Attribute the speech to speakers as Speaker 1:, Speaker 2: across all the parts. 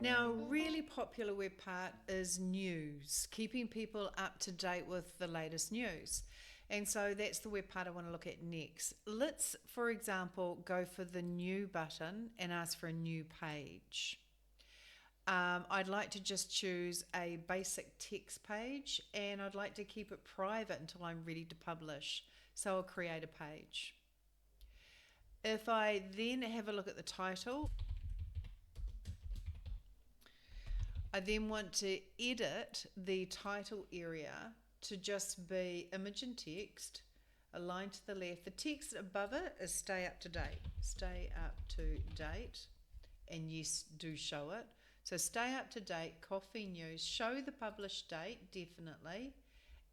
Speaker 1: Now, a really popular web part is news, keeping people up to date with the latest news. And so that's the web part I want to look at next. Let's, for example, go for the new button and ask for a new page. I'd like to just choose a basic text page and I'd like to keep it private until I'm ready to publish. So I'll create a page. If I then have a look at the title, I then want to edit the title area to just be image and text, aligned to the left. The text above it is stay up to date. Stay up to date. And yes, do show it. So stay up to date, coffee news, show the published date, definitely.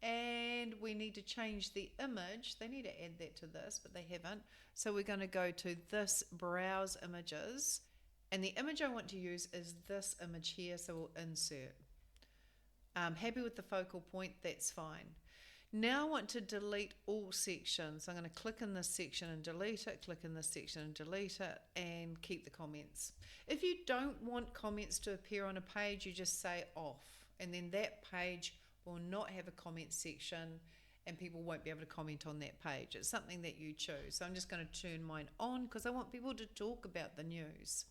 Speaker 1: And we need to change the image. They need to add that to this, but they haven't. So we're going to go to this browse images. And the image I want to use is this image here, so we'll insert. Happy with the focal point, that's fine. Now I want to delete all sections. I'm going to click in this section and delete it, click in this section and delete it, and keep the comments. If you don't want comments to appear on a page, you just say off, and then that page will not have a comment section and people won't be able to comment on that page. It's something that you choose. So I'm just going to turn mine on because I want people to talk about the news.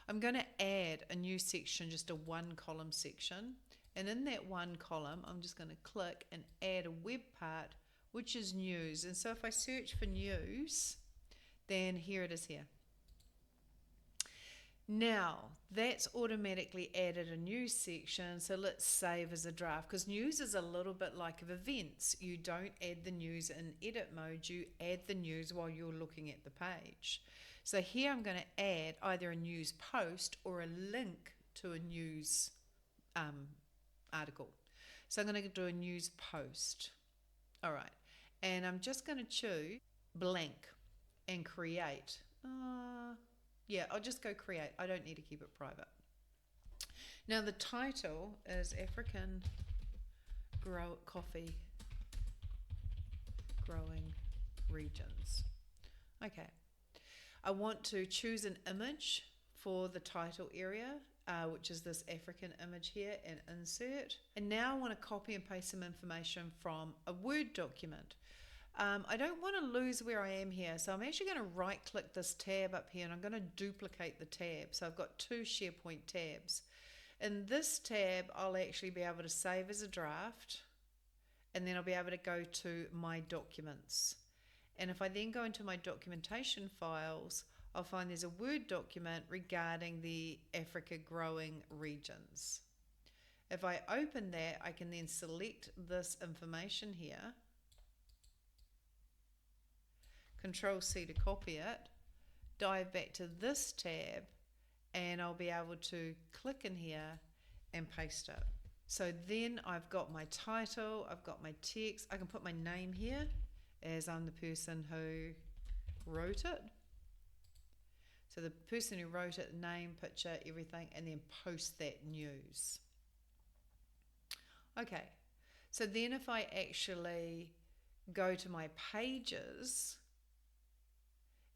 Speaker 1: I'm going to add a new section, just a one column section. And in that one column, I'm just going to click and add a web part, which is news. And so if I search for news, then here it is here. Now, that's automatically added a news section, so let's save as a draft, because news is a little bit like of events. You don't add the news in edit mode, you add the news while you're looking at the page. So here I'm going to add either a news post or a link to a news article. So I'm going to do a news post. All right, and I'm just going to choose blank and create. Yeah, I'll just go create. I don't need to keep it private. Now the title is African Coffee Growing Regions. Okay. I want to choose an image for the title area, which is this African image here, and insert. And now I want to copy and paste some information from a Word document. I don't want to lose where I am here, so I'm actually going to right click this tab up here and I'm going to duplicate the tab. So I've got two SharePoint tabs. In this tab, I'll actually be able to save as a draft, and then I'll be able to go to my documents. And if I then go into my documentation files, I'll find there's a Word document regarding the Africa growing regions. If I open that, I can then select this information here, Control C to copy it, dive back to this tab, and I'll be able to click in here and paste it. So then I've got my title, I've got my text, I can put my name here as I'm the person who wrote it. So the person who wrote it, name, picture, everything, and then post that news. Okay, so then if I actually go to my pages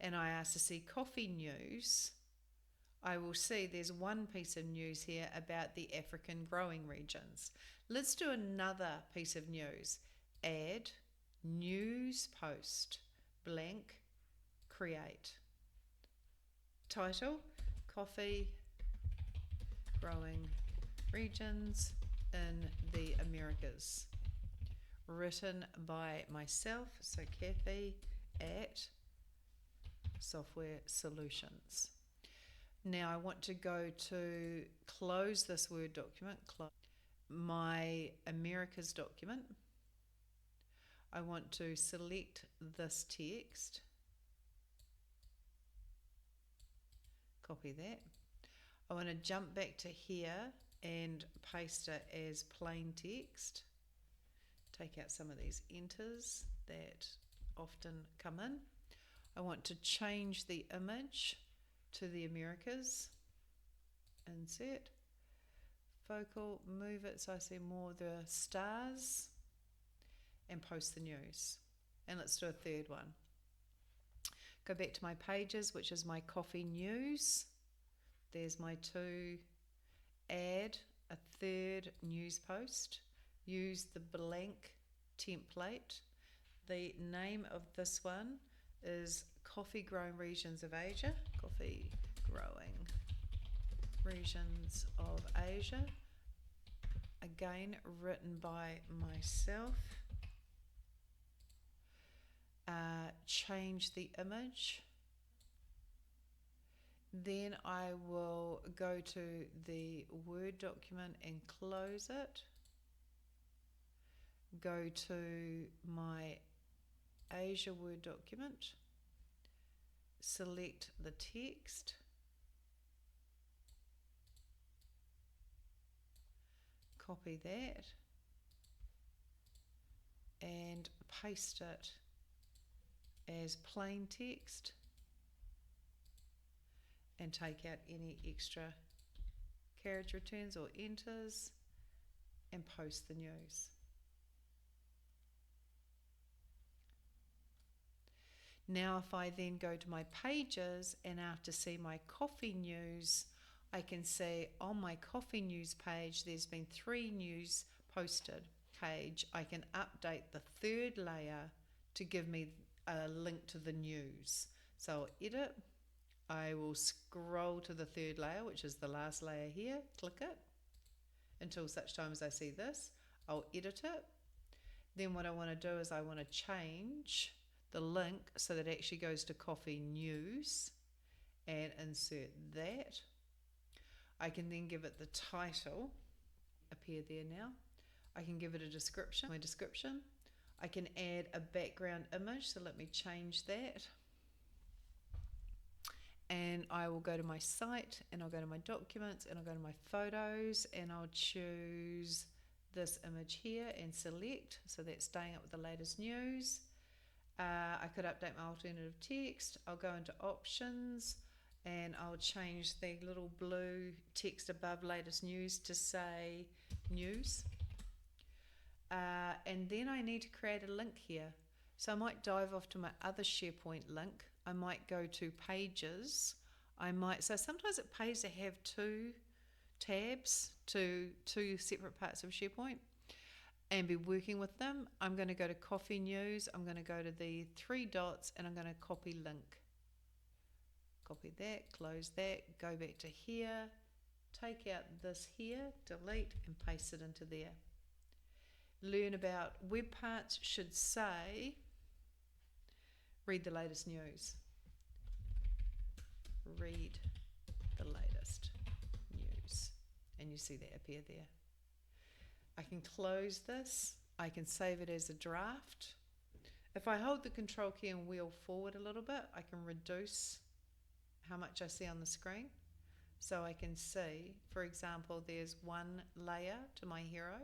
Speaker 1: and I ask to see coffee news, I will see there's one piece of news here about the African growing regions. Let's do another piece of news. Add, news post, blank, create. Title, coffee growing regions in the Americas. Written by myself, so Cathi at Software Solutions. Now I want to go to close this Word document, my Americas document. I want to select this text, copy that. I want to jump back to here and paste it as plain text. Take out some of these enters that often come in. I want to change the image to the Americas. Insert. Focal, move it so I see more of the stars, and post the news. And let's do a third one. Go back to my pages, which is my coffee news. There's my two add a third news post, use the blank template. The name of this one is Coffee Growing Regions of Asia. Coffee Growing Regions of Asia. Again, written by myself. Change the image. Then I will go to the Word document and close it. Go to my Asia Word document. Select the text. Copy that. And paste it as plain text. And take out any extra carriage returns or enters and post the news. Now if I then go to my pages and after see my coffee news, I can see on my coffee news page there's been 3 news posted. Page, I can update the third layer to give me a link to the news. So I'll edit. I will scroll to the third layer, which is the last layer here, click it, until such time as I see this. I'll edit it. Then what I want to do is I want to change the link so that it actually goes to Coffee News and insert that. I can then give it the title, appear there now. I can give it a description, my description. I can add a background image, so let me change that. And I will go to my site and I'll go to my documents and I'll go to my photos and I'll choose this image here and select, so that's staying up with the latest news. I could update my alternative text. I'll go into options and I'll change the little blue text above latest news to say news. And then I need to create a link here. So I might dive off to my other SharePoint link. I might go to pages. So sometimes it pays to have 2 tabs to 2 separate parts of SharePoint and be working with them. I'm going to go to Coffee News. I'm going to go to the 3 dots and I'm going to copy link. Copy that, close that, go back to here, take out this here, delete and paste it into there. Learn about web parts should say, read the latest news. Read the latest news. And you see that appear there. I can close this. I can save it as a draft. If I hold the control key and wheel forward a little bit, I can reduce how much I see on the screen. So I can see, for example, there's 1 layer to my hero,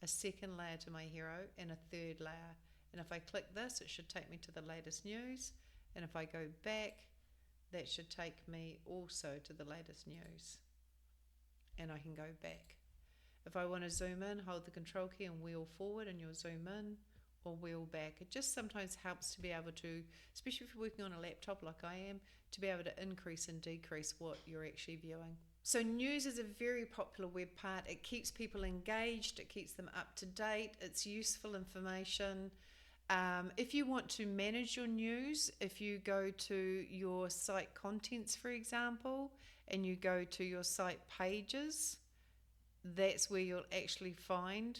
Speaker 1: a 2nd layer to my hero, and a 3rd layer. And if I click this, it should take me to the latest news. And if I go back, that should take me also to the latest news. And I can go back. If I want to zoom in, hold the control key and wheel forward and you'll zoom in or wheel back. It just sometimes helps to be able to, especially if you're working on a laptop like I am, to be able to increase and decrease what you're actually viewing. So news is a very popular web part. It keeps people engaged, it keeps them up to date, it's useful information. If you want to manage your news, if you go to your site contents, for example, and you go to your site pages, that's where you'll actually find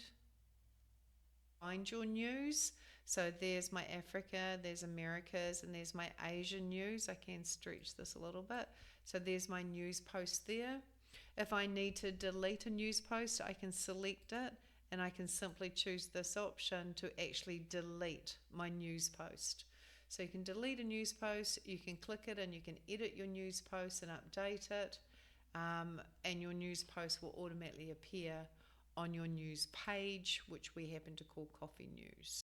Speaker 1: your news. So there's my Africa, there's Americas, and there's my Asian news. I can stretch this a little bit. So there's my news post there. If I need to delete a news post, I can select it and I can simply choose this option to actually delete my news post. So you can delete a news post, you can click it and you can edit your news post and update it, and your news post will automatically appear on your news page, which we happen to call Coffee News.